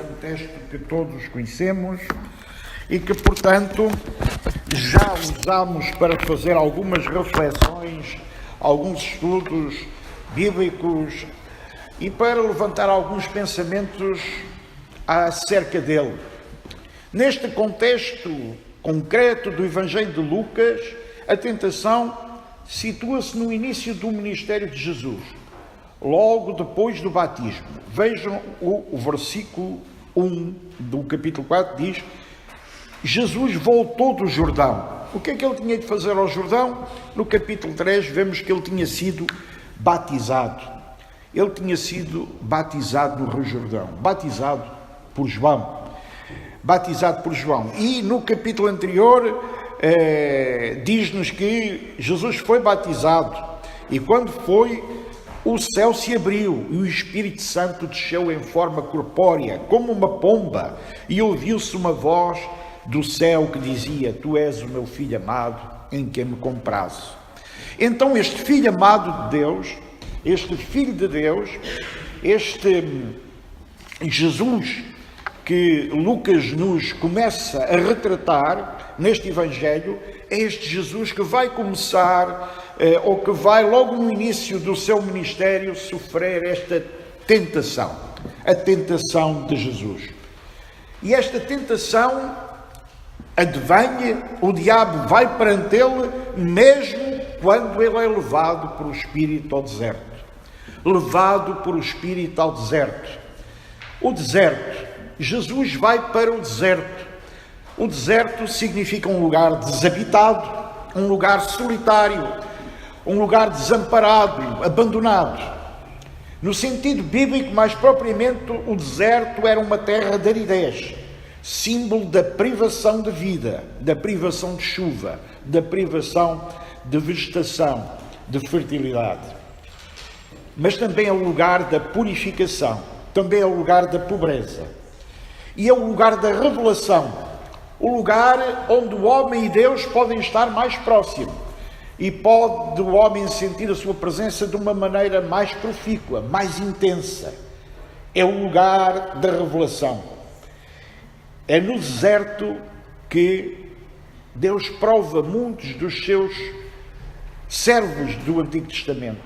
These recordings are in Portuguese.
um texto que todos conhecemos e que, portanto, já usamos para fazer algumas reflexões, alguns estudos bíblicos e para levantar alguns pensamentos acerca dele. Neste contexto concreto do Evangelho de Lucas, a tentação situa-se no início do ministério de Jesus, logo depois do batismo. Vejam o versículo 1 do capítulo 4, diz: Jesus voltou do Jordão. O que é que ele tinha de fazer ao Jordão? No capítulo 3 vemos que ele tinha sido batizado. Ele tinha sido batizado no Rio Jordão, batizado por João. E no capítulo anterior diz-nos que Jesus foi batizado e quando foi, o céu se abriu e o Espírito Santo desceu em forma corpórea, como uma pomba, e ouviu-se uma voz do céu que dizia: Tu és o meu Filho amado, em quem me comprazo. Então este Filho amado de Deus, este Filho de Deus, este Jesus que Lucas nos começa a retratar neste Evangelho, é este Jesus que vai começar, ou que vai logo no início do seu ministério sofrer esta tentação, a tentação de Jesus. E esta tentação advém, o diabo vai perante ele, mesmo quando ele é levado por o Espírito ao deserto. Levado por o Espírito ao deserto. O deserto. Jesus vai para o deserto. O deserto significa um lugar desabitado, um lugar solitário, um lugar desamparado, abandonado. No sentido bíblico, mais propriamente, o deserto era uma terra de aridez, símbolo da privação de vida, da privação de chuva, da privação de vegetação, de fertilidade. Mas também é o lugar da purificação, também é o lugar da pobreza. E é o lugar da revelação, o lugar onde o homem e Deus podem estar mais próximos e pode o homem sentir a sua presença de uma maneira mais profícua, mais intensa. É o lugar da revelação. É no deserto que Deus prova muitos dos seus servos do Antigo Testamento,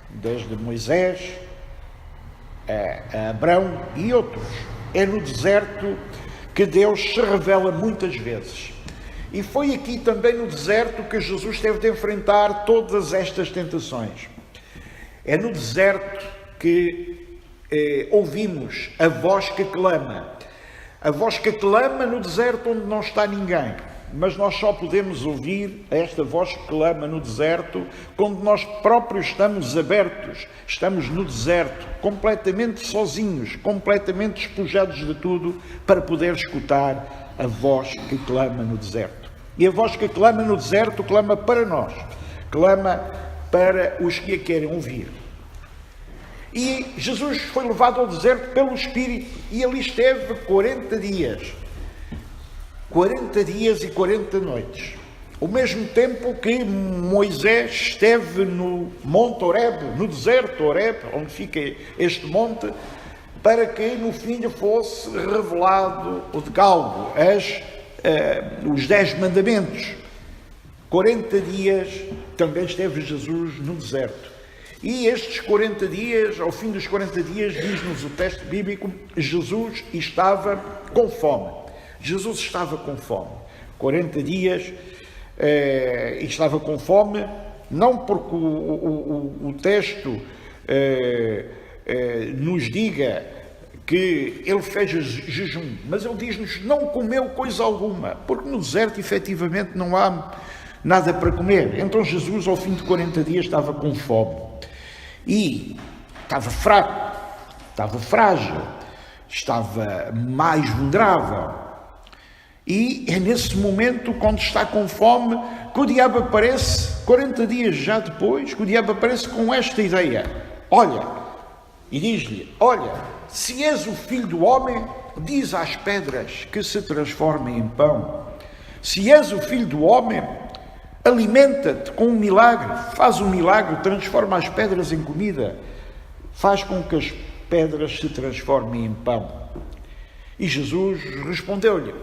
desde Moisés a Abraão e outros. É no deserto que Deus se revela muitas vezes. E foi aqui também no deserto que Jesus teve de enfrentar todas estas tentações. É no deserto que ouvimos a voz que clama. A voz que clama no deserto onde não está ninguém. Mas nós só podemos ouvir esta voz que clama no deserto quando nós próprios estamos abertos, estamos no deserto, completamente sozinhos, completamente despojados de tudo, para poder escutar a voz que clama no deserto. E a voz que clama no deserto clama para nós, clama para os que a querem ouvir. E Jesus foi levado ao deserto pelo Espírito e ali esteve 40 dias. 40 dias e 40 noites, ao mesmo tempo que Moisés esteve no Monte Horebe, no deserto Horebe, onde fica este monte, para que no fim lhe fosse revelado o decálogo, os 10 mandamentos. 40 dias também esteve Jesus no deserto. E estes 40 dias, ao fim dos 40 dias, diz-nos o texto bíblico, Jesus estava com fome. Jesus estava com fome, 40 dias, e estava com fome, não porque o texto nos diga que ele fez jejum, mas ele diz-nos não comeu coisa alguma, porque no deserto efetivamente não há nada para comer. Então Jesus, ao fim de 40 dias, estava com fome e estava fraco, estava frágil, estava mais vulnerável. E é nesse momento, quando está com fome, que o diabo aparece, 40 dias já depois, que o diabo aparece com esta ideia. Olha, e diz-lhe, olha, se és o Filho do Homem, diz às pedras que se transformem em pão. Se és o Filho do Homem, alimenta-te com um milagre, faz um milagre, transforma as pedras em comida, faz com que as pedras se transformem em pão. E Jesus respondeu-lhe.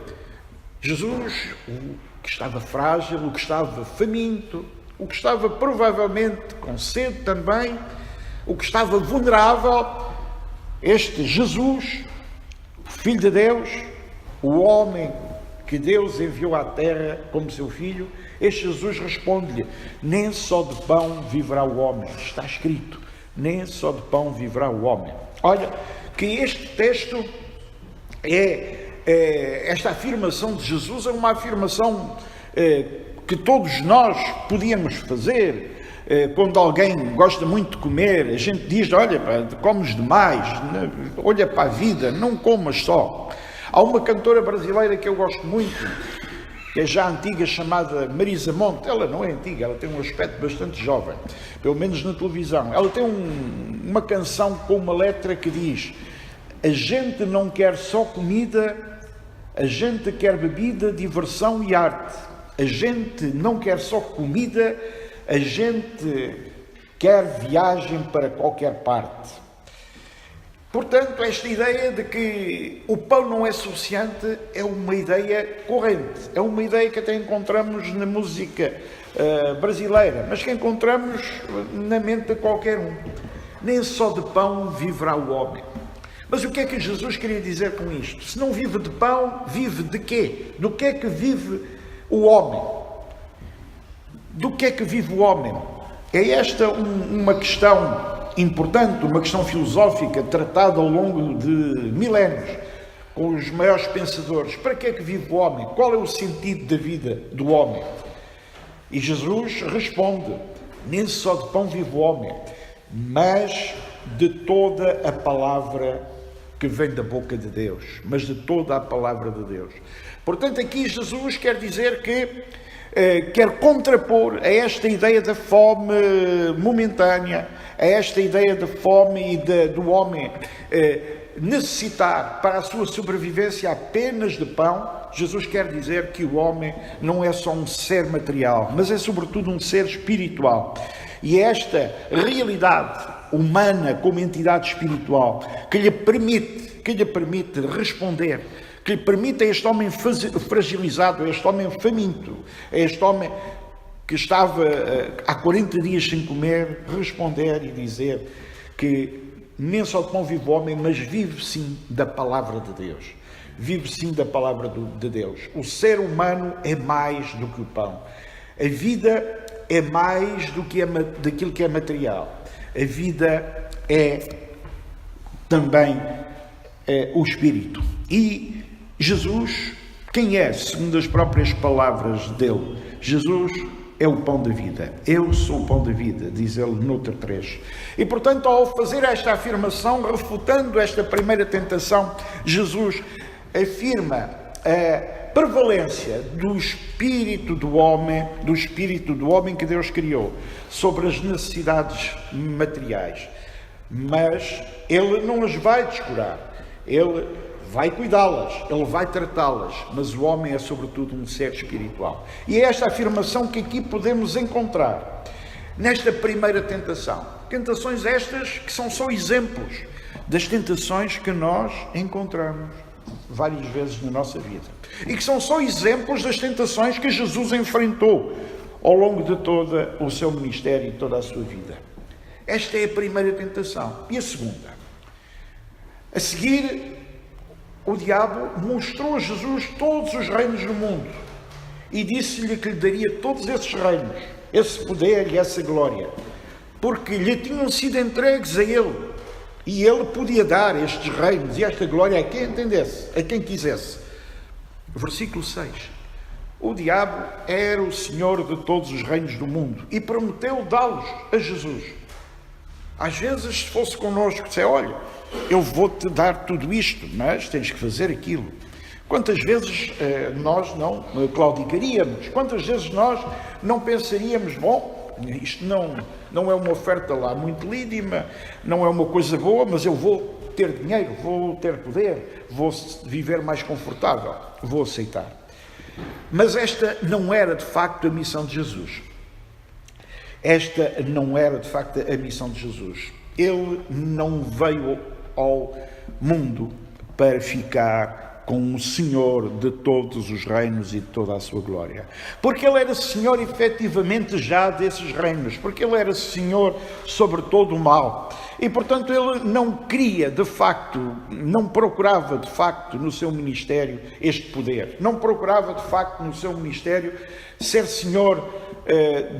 Jesus, o que estava frágil, o que estava faminto, o que estava provavelmente com sede também, o que estava vulnerável, este Jesus, Filho de Deus, o homem que Deus enviou à terra como seu filho, este Jesus responde-lhe: nem só de pão viverá o homem. Está escrito, nem só de pão viverá o homem. Olha, que este texto esta afirmação de Jesus é uma afirmação que todos nós podíamos fazer. Quando alguém gosta muito de comer, a gente diz: olha, comes demais, olha para a vida, não comas só. Há uma cantora brasileira que eu gosto muito, que é já antiga, chamada Marisa Monte. Ela não é antiga, ela tem um aspecto bastante jovem, pelo menos na televisão. Ela tem uma canção com uma letra que diz: a gente não quer só comida, a gente quer bebida, diversão e arte. A gente não quer só comida, a gente quer viagem para qualquer parte. Portanto, esta ideia de que o pão não é suficiente é uma ideia corrente, é uma ideia que até encontramos na música brasileira, mas que encontramos na mente de qualquer um. Nem só de pão viverá o homem. Mas o que é que Jesus queria dizer com isto? Se não vive de pão, vive de quê? Do que é que vive o homem? Do que é que vive o homem? É esta uma questão importante, uma questão filosófica tratada ao longo de milénios com os maiores pensadores. Para que é que vive o homem? Qual é o sentido da vida do homem? E Jesus responde: nem só de pão vive o homem, mas de toda a palavra que vem da boca de Deus, mas de toda a palavra de Deus. Portanto, aqui Jesus quer dizer que quer contrapor a esta ideia da fome momentânea, a esta ideia da fome e do homem necessitar para a sua sobrevivência apenas de pão. Jesus quer dizer que o homem não é só um ser material, mas é sobretudo um ser espiritual. E esta realidade humana como entidade espiritual que lhe permite responder, que lhe permite a este homem fragilizado, a este homem faminto, a este homem que estava há 40 dias sem comer, responder e dizer que nem só de pão vive o homem, mas vive sim da palavra de Deus. Vive sim da palavra de Deus. O ser humano é mais do que o pão. A vida é mais do que daquilo que é material. A vida é também o Espírito. E Jesus, quem é? Segundo as próprias palavras dele, Jesus é o pão da vida. Eu sou o pão da vida, diz ele no outro trecho. E, portanto, ao fazer esta afirmação, refutando esta primeira tentação, Jesus afirma a prevalência do espírito do homem que Deus criou sobre as necessidades materiais. Mas ele não as vai descurar, ele vai cuidá-las, ele vai tratá-las, mas o homem é sobretudo um ser espiritual. E é esta afirmação que aqui podemos encontrar nesta primeira tentação. Tentações estas que são só exemplos das tentações que nós encontramos várias vezes na nossa vida. E que são só exemplos das tentações que Jesus enfrentou ao longo de todo o seu ministério e toda a sua vida. Esta é a primeira tentação. E a segunda? A seguir, o diabo mostrou a Jesus todos os reinos do mundo e disse-lhe que lhe daria todos esses reinos, esse poder e essa glória, porque lhe tinham sido entregues a ele. E ele podia dar estes reinos e esta glória a quem entendesse, a quem quisesse. Versículo 6. O diabo era o Senhor de todos os reinos do mundo e prometeu dá-los a Jesus. Às vezes, se fosse connosco, disse: olha, eu vou-te dar tudo isto, mas tens que fazer aquilo. Quantas vezes nós não claudicaríamos? Quantas vezes nós não pensaríamos: bom, isto não é uma oferta lá muito lídima, não é uma coisa boa, mas eu vou ter dinheiro, vou ter poder, vou viver mais confortável, vou aceitar. Mas esta não era de facto a missão de Jesus. Esta não era de facto a missão de Jesus. Ele não veio ao mundo para ficar com o Senhor de todos os reinos e de toda a sua glória. Porque Ele era Senhor efetivamente já desses reinos, porque Ele era Senhor sobre todo o mal. E, portanto, Ele não queria, de facto, não procurava, de facto, no seu ministério este poder. Não procurava, de facto, no seu ministério ser Senhor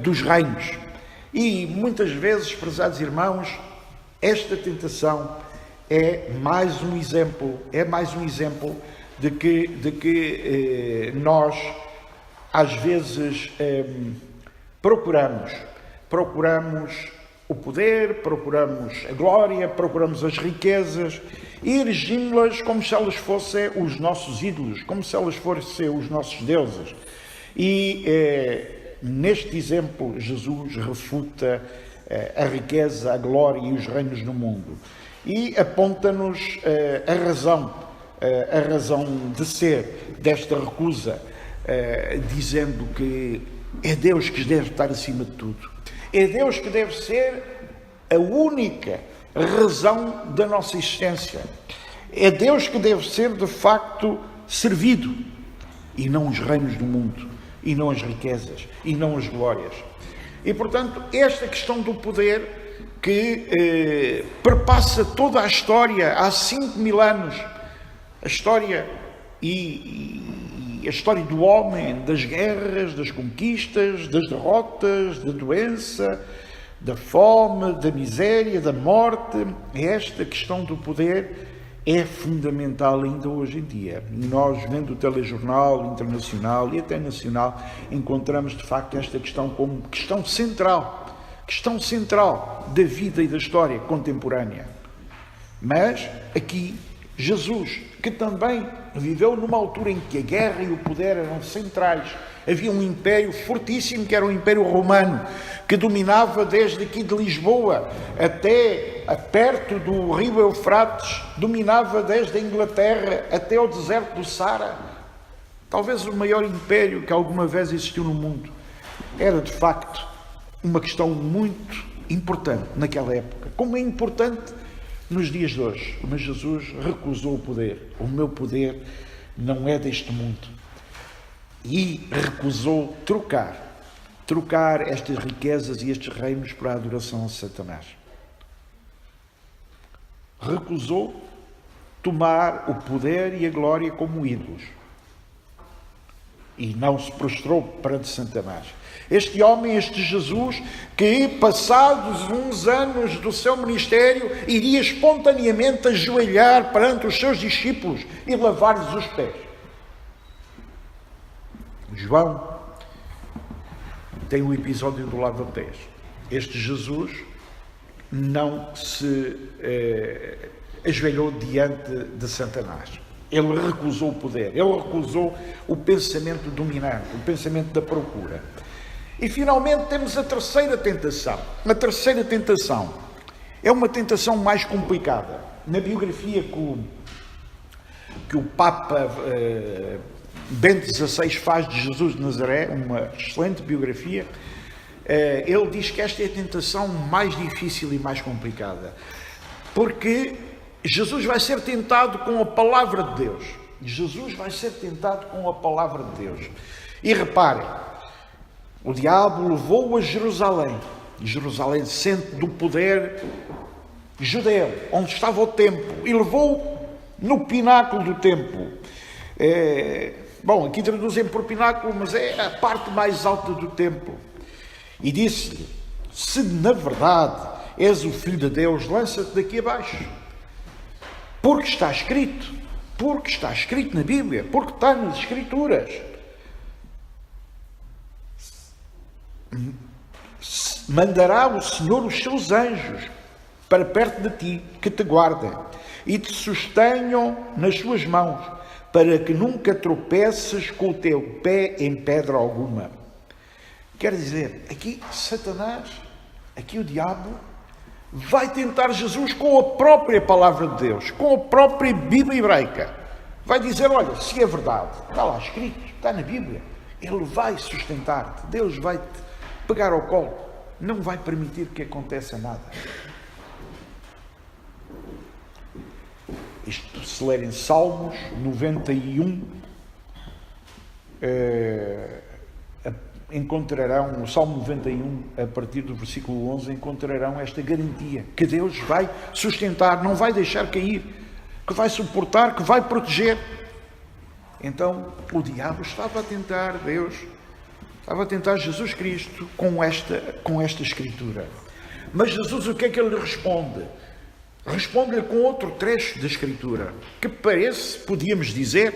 dos reinos. E, muitas vezes, prezados irmãos, esta tentação é mais um exemplo de que nós, às vezes, procuramos o poder, procuramos a glória, procuramos as riquezas e erigimos-las como se elas fossem os nossos ídolos, como se elas fossem os nossos deuses. E neste exemplo, Jesus refuta a riqueza, a glória e os reinos no mundo e aponta-nos a razão de ser desta recusa, dizendo que é Deus que deve estar acima de tudo. É Deus que deve ser a única razão da nossa existência. É Deus que deve ser, de facto, servido, e não os reinos do mundo, e não as riquezas, e não as glórias. E, portanto, esta questão do poder que perpassa toda a história há 5.000 anos, a história e a história do homem, das guerras, das conquistas, das derrotas, da doença, da fome, da miséria, da morte. Esta questão do poder é fundamental ainda hoje em dia. Nós, vendo o telejornal internacional e até nacional, encontramos de facto esta questão como questão central da vida e da história contemporânea. Mas aqui Jesus, que também viveu numa altura em que a guerra e o poder eram centrais. Havia um império fortíssimo, que era o Império Romano, que dominava desde aqui de Lisboa até perto do rio Eufrates, dominava desde a Inglaterra até ao deserto do Saara. Talvez o maior império que alguma vez existiu no mundo. Era, de facto, uma questão muito importante naquela época. Como é importante nos dias de hoje. Mas Jesus recusou o poder. O meu poder não é deste mundo. E recusou trocar estas riquezas e estes reinos para a adoração a Satanás. Recusou tomar o poder e a glória como ídolos. E não se prostrou perante Satanás. Este homem, este Jesus, que passados uns anos do seu ministério, iria espontaneamente ajoelhar perante os seus discípulos e lavar-lhes os pés. João tem o episódio do lava-pés. Este Jesus não se ajoelhou diante de Satanás. Ele recusou o poder, ele recusou o pensamento dominante, o pensamento da procura. E finalmente temos a terceira tentação. A terceira tentação é uma tentação mais complicada. Na biografia que o Papa Bento XVI faz de Jesus de Nazaré, uma excelente biografia, ele diz que esta é a tentação mais difícil e mais complicada. Porque Jesus vai ser tentado com a palavra de Deus. Jesus vai ser tentado com a palavra de Deus. E reparem, o diabo levou-o a Jerusalém. Jerusalém, centro do poder judeu, onde estava o templo, e levou-o no pináculo do templo. Bom, aqui traduzem por pináculo, mas é a parte mais alta do templo. E disse-lhe: se na verdade és o Filho de Deus, lança-te daqui abaixo. Porque está escrito na Bíblia, porque está nas Escrituras. Mandará o Senhor os seus anjos para perto de ti, que te guardem e te sustenham nas suas mãos, para que nunca tropeces com o teu pé em pedra alguma. Quer dizer, aqui Satanás, aqui o diabo, vai tentar Jesus com a própria palavra de Deus, com a própria Bíblia hebraica. Vai dizer: olha, se é verdade, está lá escrito, está na Bíblia, Ele vai sustentar-te, Deus vai-te pegar ao colo, não vai permitir que aconteça nada. Isto, se lerem Salmos 91, encontrarão, o Salmo 91, a partir do versículo 11, encontrarão esta garantia, que Deus vai sustentar, não vai deixar cair, que vai suportar, que vai proteger. Então, o diabo estava a tentar Deus, estava a tentar Jesus Cristo com esta Escritura. Mas Jesus, o que é que ele lhe responde? Responde-lhe com outro trecho da Escritura, que parece, podíamos dizer,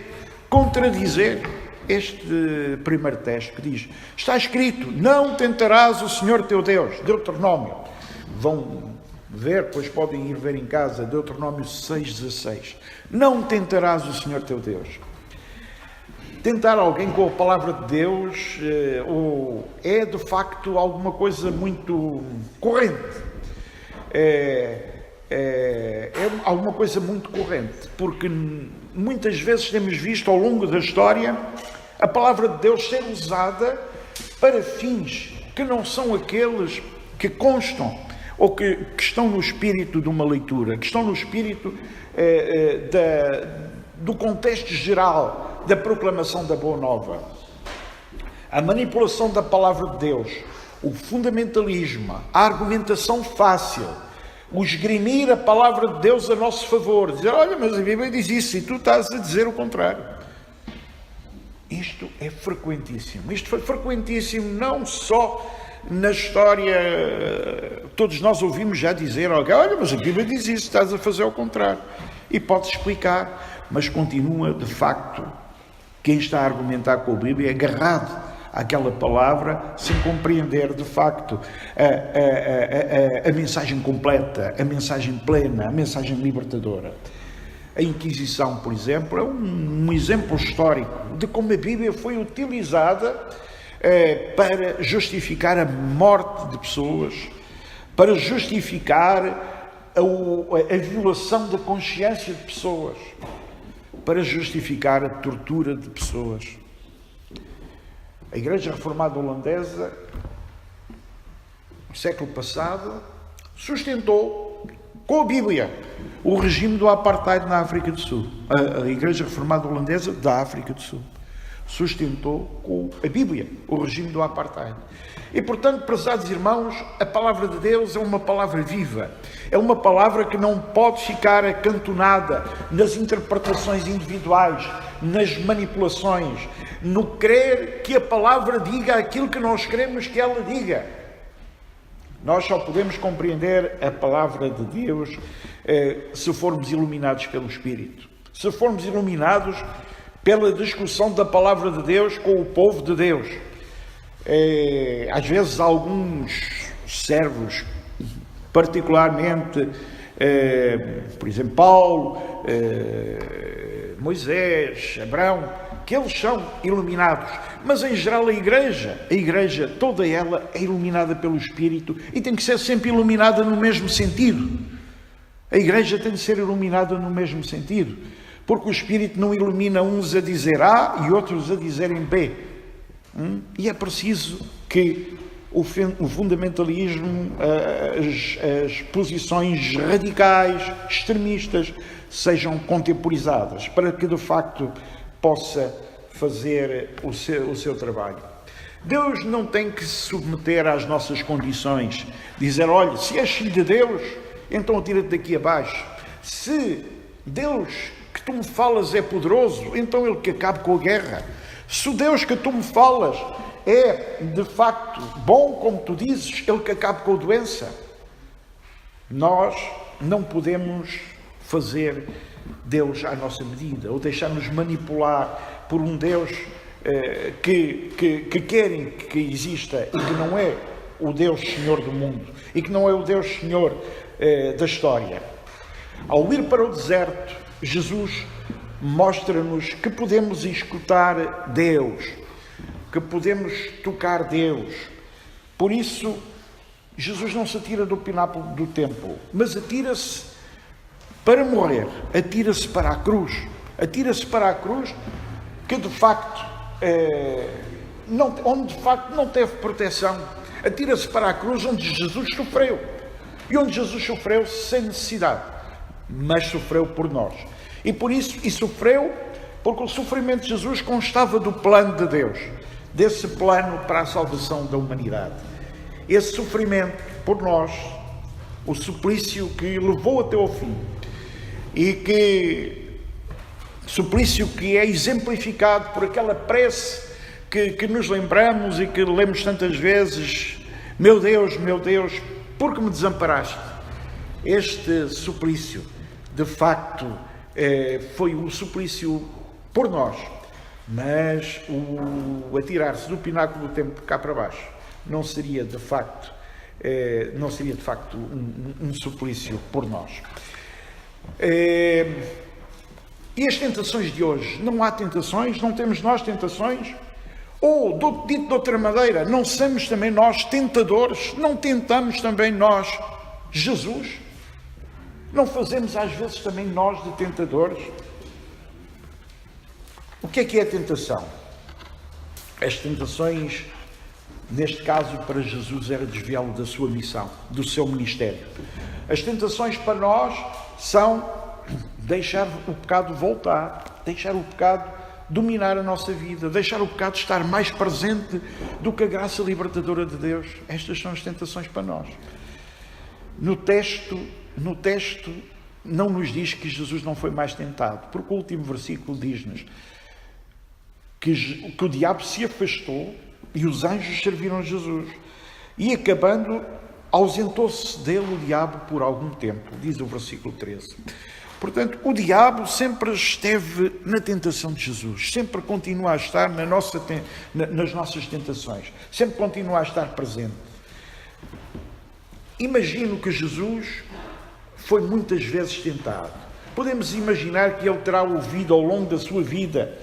contradizer este primeiro texto, que diz: está escrito, não tentarás o Senhor teu Deus. Deuteronômio. Vão ver, depois podem ir ver em casa, Deuteronômio 6,16. Não tentarás o Senhor teu Deus. Tentar alguém com a palavra de Deus é de facto alguma coisa muito corrente. É alguma coisa muito corrente, porque muitas vezes temos visto ao longo da história a palavra de Deus ser usada para fins que não são aqueles que constam ou que estão no espírito de uma leitura, que estão no espírito do contexto geral da proclamação da Boa Nova. A manipulação da palavra de Deus, o fundamentalismo, a argumentação fácil, o esgrimir a palavra de Deus a nosso favor, dizer: olha, mas a Bíblia diz isso e tu estás a dizer o contrário. Isto é frequentíssimo. Isto foi frequentíssimo não só na história. Todos nós ouvimos já dizer: olha, mas a Bíblia diz isso, estás a fazer o contrário. E pode explicar, mas continua, de facto, quem está a argumentar com a Bíblia agarrado àquela palavra, sem compreender de facto a mensagem completa, a mensagem plena, a mensagem libertadora. A Inquisição, por exemplo, é um exemplo histórico de como a Bíblia foi utilizada para justificar a morte de pessoas, para justificar a violação da consciência de pessoas, para justificar a tortura de pessoas. A Igreja Reformada Holandesa, no século passado, sustentou com a Bíblia o regime do apartheid na África do Sul. A Igreja Reformada Holandesa da África do Sul sustentou com a Bíblia o regime do apartheid. E, portanto, prezados irmãos, a palavra de Deus é uma palavra viva. É uma palavra que não pode ficar acantonada nas interpretações individuais, nas manipulações, no crer que a palavra diga aquilo que nós queremos que ela diga. Nós só podemos compreender a palavra de Deus se formos iluminados pelo Espírito. Se formos iluminados pela discussão da palavra de Deus com o povo de Deus. Às vezes alguns servos, particularmente, por exemplo, Paulo, Moisés, Abraão, que eles são iluminados, mas em geral a igreja, toda ela é iluminada pelo Espírito e tem que ser sempre iluminada no mesmo sentido. A igreja tem de ser iluminada no mesmo sentido, porque o Espírito não ilumina uns a dizer A e outros a dizerem B. E é preciso que o fundamentalismo, as posições radicais, extremistas, sejam contemporizadas, para que de facto possa fazer o seu trabalho. Deus não tem que se submeter às nossas condições, dizer: olha, se és filho de Deus, então atira-te daqui abaixo. Se Deus que tu me falas é poderoso, então ele que acabe com a guerra. Se o Deus que tu me falas é de facto bom, como tu dizes, ele que acabe com a doença. Nós não podemos fazer Deus à nossa medida, ou deixar-nos manipular por um Deus que querem que exista e que não é o Deus Senhor do mundo e que não é o Deus Senhor da história. Ao ir para o deserto, Jesus mostra-nos que podemos escutar Deus, que podemos tocar Deus. Por isso, Jesus não se atira do pináculo do templo, mas atira-se para morrer, atira-se para a cruz. Atira-se para a cruz, que de facto, onde de facto não teve proteção. Atira-se para a cruz onde Jesus sofreu. E onde Jesus sofreu sem necessidade, mas sofreu por nós. E por isso, e sofreu, porque o sofrimento de Jesus constava do plano de Deus, desse plano para a salvação da humanidade. Esse sofrimento por nós, o suplício que levou até ao fim, e que suplício que é exemplificado por aquela prece que nos lembramos e que lemos tantas vezes: meu Deus, por que me desamparaste? Este suplício, de facto, foi o suplício por nós, mas o atirar-se do pináculo do templo cá para baixo não seria de facto um suplício por nós. E as tentações de hoje? Não há tentações? Não temos nós tentações? Ou, dito de outra maneira, não somos também nós tentadores? Não tentamos também nós Jesus? Não fazemos às vezes também nós de tentadores? O que é a tentação? As tentações, neste caso para Jesus, era desviá-lo da sua missão, do seu ministério. As tentações para nós são deixar o pecado voltar, deixar o pecado dominar a nossa vida, deixar o pecado estar mais presente do que a graça libertadora de Deus. Estas são as tentações para nós. No texto não nos diz que Jesus não foi mais tentado, porque o último versículo diz-nos que o diabo se afastou e os anjos serviram a Jesus. E acabando, ausentou-se dele o diabo por algum tempo, diz o versículo 13. Portanto, o diabo sempre esteve na tentação de Jesus, sempre continua a estar nas nossas tentações, sempre continua a estar presente. Imagino que Jesus foi muitas vezes tentado. Podemos imaginar que ele terá ouvido ao longo da sua vida,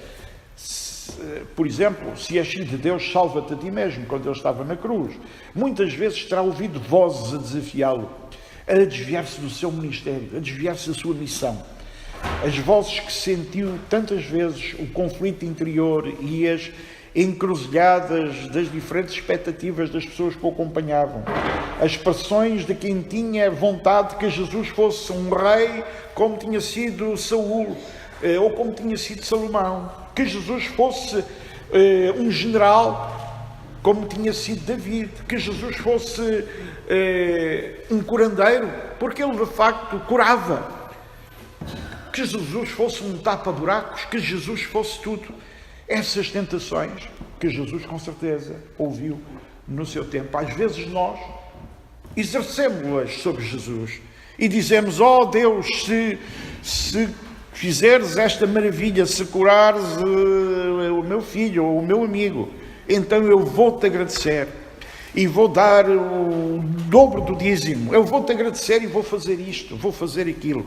por exemplo, se és filho de Deus, salva-te a ti mesmo, quando ele estava na cruz. Muitas vezes terá ouvido vozes a desafiá-lo, a desviar-se do seu ministério, a desviar-se da sua missão. As vozes que sentiu tantas vezes, o conflito interior e as encruzilhadas das diferentes expectativas das pessoas que o acompanhavam. As pressões de quem tinha vontade que Jesus fosse um rei, como tinha sido Saul, ou como tinha sido Salomão. Que Jesus fosse um general, como tinha sido David. Que Jesus fosse um curandeiro, porque ele de facto curava. Que Jesus fosse um tapa-buracos, que Jesus fosse tudo. Essas tentações que Jesus com certeza ouviu no seu tempo. Às vezes nós exercemos-las sobre Jesus e dizemos: ó Deus, se fizeres esta maravilha, se curares o meu filho ou o meu amigo, então eu vou-te agradecer e vou dar o dobro do dízimo. Eu vou-te agradecer e vou fazer isto, vou fazer aquilo.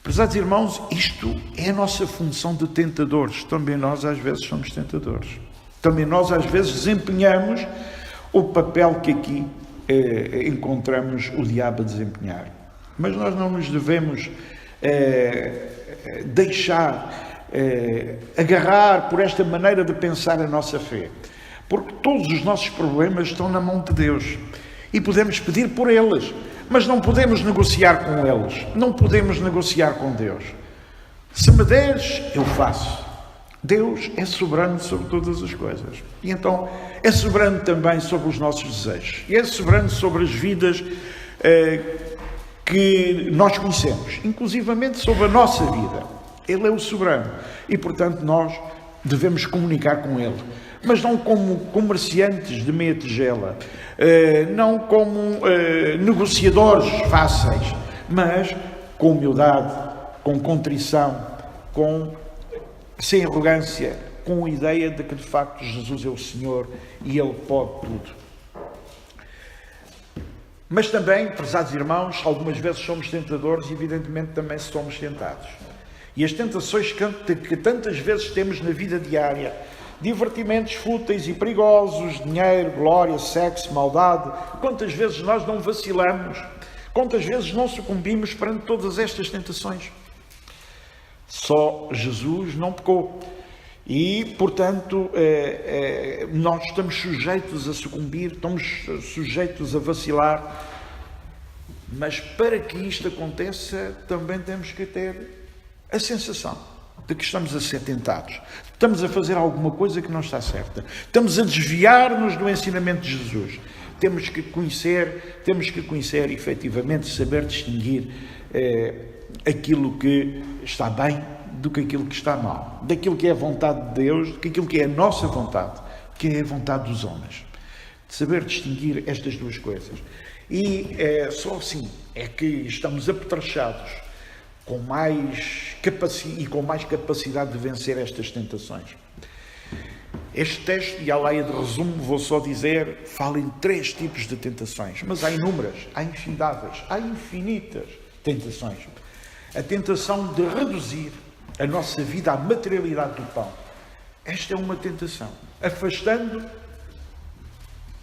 Prezados irmãos, isto é a nossa função de tentadores. Também nós às vezes somos tentadores. Também nós às vezes desempenhamos o papel que aqui encontramos o diabo a desempenhar. Mas nós não nos devemos deixar agarrar por esta maneira de pensar a nossa fé. Porque todos os nossos problemas estão na mão de Deus. E podemos pedir por eles, mas não podemos negociar com eles. Não podemos negociar com Deus. Se me deres, eu faço. Deus é soberano sobre todas as coisas. E então é soberano também sobre os nossos desejos. E é soberano sobre as vidas que nós conhecemos. Inclusivamente sobre a nossa vida. Ele é o soberano. E, portanto, nós devemos comunicar com Ele. Mas não como comerciantes de meia tigela, não como negociadores fáceis, mas com humildade, com contrição, sem arrogância, com a ideia de que de facto Jesus é o Senhor e Ele pode tudo. Mas também, prezados irmãos, algumas vezes somos tentadores e evidentemente também somos tentados. E as tentações que tantas vezes temos na vida diária, divertimentos fúteis e perigosos, dinheiro, glória, sexo, maldade, quantas vezes nós não vacilamos, quantas vezes não sucumbimos perante todas estas tentações. Só Jesus não pecou e, portanto, nós estamos sujeitos a sucumbir, estamos sujeitos a vacilar, mas para que isto aconteça também temos que ter a sensação de que estamos a ser tentados, estamos a fazer alguma coisa que não está certa, estamos a desviar-nos do ensinamento de Jesus. Temos que conhecer efetivamente, saber distinguir aquilo que está bem do que aquilo que está mal, daquilo que é a vontade de Deus, do que aquilo que é a nossa vontade, que é a vontade dos homens. De saber distinguir estas duas coisas. E só assim é que estamos apetrechados com mais capacidade de vencer estas tentações. Este texto, e à leia de resumo, vou só dizer, fala em 3 tipos de tentações, mas há inúmeras, há infindáveis, há infinitas tentações. A tentação de reduzir a nossa vida à materialidade do pão. Esta é uma tentação, afastando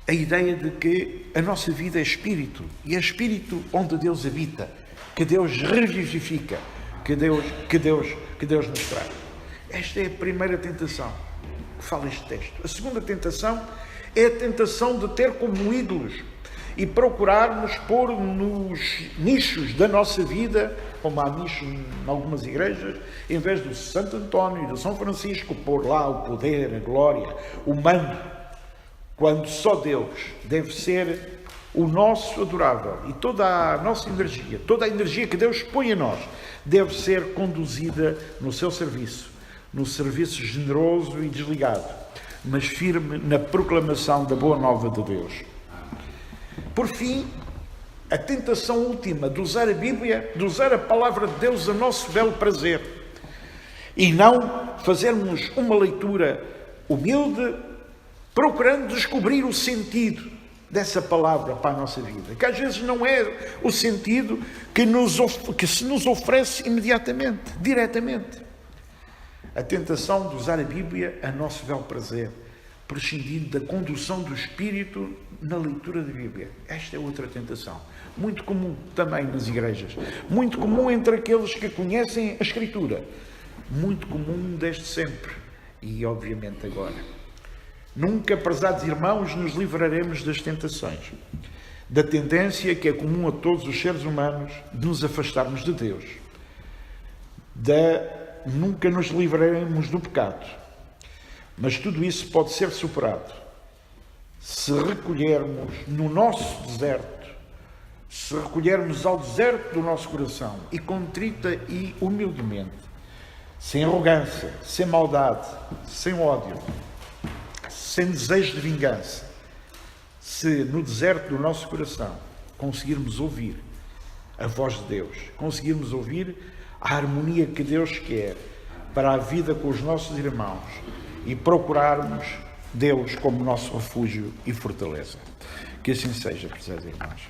a ideia de que a nossa vida é espírito, e é espírito onde Deus habita, que Deus revivifica, que Deus nos traz. Esta é a primeira tentação que fala este texto. A segunda tentação é a tentação de ter como ídolos e procurarmos pôr nos nichos da nossa vida, como há nichos em algumas igrejas, em vez do Santo António e do São Francisco, pôr lá o poder, a glória, o mando, quando só Deus deve ser o nosso adorável, e toda a nossa energia, toda a energia que Deus põe em nós, deve ser conduzida no seu serviço, no serviço generoso e desligado, mas firme na proclamação da boa nova de Deus. Por fim, a tentação última de usar a Bíblia, de usar a palavra de Deus a nosso belo prazer, e não fazermos uma leitura humilde, procurando descobrir o sentido dessa palavra para a nossa vida, que às vezes não é o sentido que se nos oferece imediatamente, diretamente. A tentação de usar a Bíblia a nosso belo prazer, prescindindo da condução do Espírito na leitura da Bíblia. Esta é outra tentação, muito comum também nas igrejas, muito comum entre aqueles que conhecem a Escritura, muito comum desde sempre e obviamente agora. Nunca, prezados irmãos, nos livraremos das tentações, da tendência que é comum a todos os seres humanos de nos afastarmos de Deus, nunca nos livraremos do pecado, mas tudo isso pode ser superado se recolhermos no nosso deserto, se recolhermos ao deserto do nosso coração e contrita e humildemente, sem arrogância, sem maldade, sem ódio, sem desejo de vingança, se no deserto do nosso coração conseguirmos ouvir a voz de Deus, conseguirmos ouvir a harmonia que Deus quer para a vida com os nossos irmãos e procurarmos Deus como nosso refúgio e fortaleza. Que assim seja, prezados irmãos.